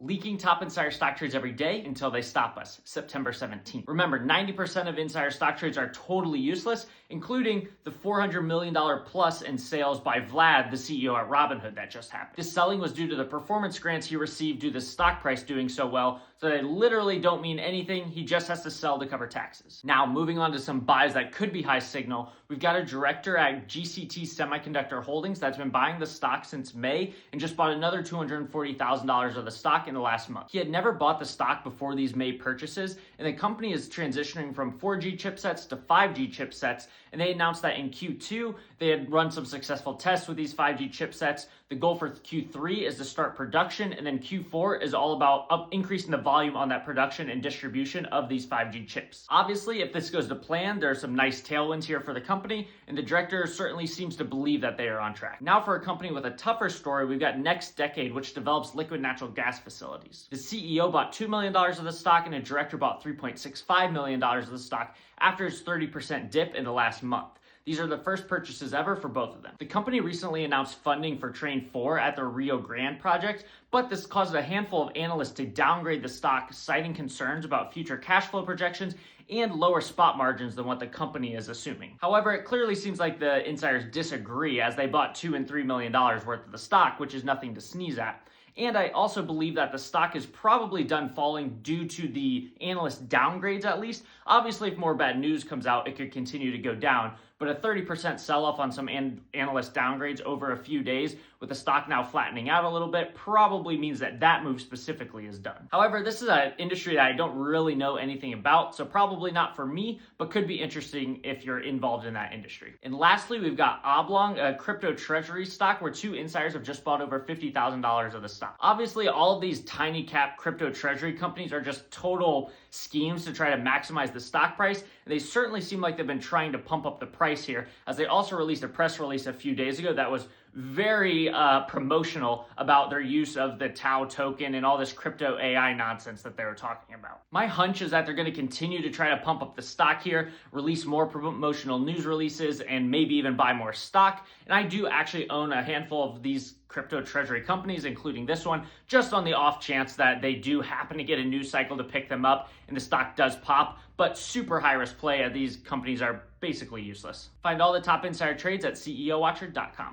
leaking top insider stock trades every day until they stop us, September 17th. Remember, 90% of insider stock trades are totally useless, including the $400 million plus in sales by Vlad, the CEO at Robinhood, that just happened. This selling was due to the performance grants he received due to the stock price doing so well, so they literally don't mean anything. He just has to sell to cover taxes. Now, moving on to some buys that could be high signal, we've got a director at GCT Semiconductor Holdings that's been buying the stock since May and just bought another $240,000 of the stock in the last month. He had never bought the stock before these May purchases, and the company is transitioning from 4G chipsets to 5G chipsets, and they announced that in Q2 they had run some successful tests with these 5G chipsets. The goal for Q3 is to start production, and then Q4 is all about increasing the volume on that production and distribution of these 5G chips. Obviously, if this goes to plan, there are some nice tailwinds here for the company, and the director certainly seems to believe that they are on track. Now for a company with a tougher story, we've got NextDecade, which develops liquid natural gas facilities. The CEO bought $2 million of the stock, and a director bought $3.65 million of the stock after its 30% dip in the last month. These are the first purchases ever for both of them. The company recently announced funding for Train 4 at their Rio Grande project, but this caused a handful of analysts to downgrade the stock, citing concerns about future cash flow projections and lower spot margins than what the company is assuming. However, it clearly seems like the insiders disagree, as they bought $2 and $3 million worth of the stock, which is nothing to sneeze at. And I also believe that the stock is probably done falling due to the analyst downgrades, at least. Obviously, if more bad news comes out, it could continue to go down. But a 30% sell-off on some analyst downgrades over a few days, with the stock now flattening out a little bit, probably means that that move specifically is done. However, this is an industry that I don't really know anything about, so probably not for me, but could be interesting if you're involved in that industry. And lastly, we've got Oblong, a crypto treasury stock where two insiders have just bought over $50,000 of the stock. Obviously, all of these tiny cap crypto treasury companies are just total schemes to try to maximize the stock price, and they certainly seem like they've been trying to pump up the price here, as they also released a press release a few days ago that was very promotional about their use of the Tau token and all this crypto AI nonsense that they were talking about. My hunch is that they're going to continue to try to pump up the stock here, release more promotional news releases, and maybe even buy more stock. And I do actually own a handful of these crypto treasury companies, including this one, just on the off chance that they do happen to get a news cycle to pick them up and the stock does pop, but super high risk play, as these companies are basically useless. Find all the top insider trades at CEOWatcher.com.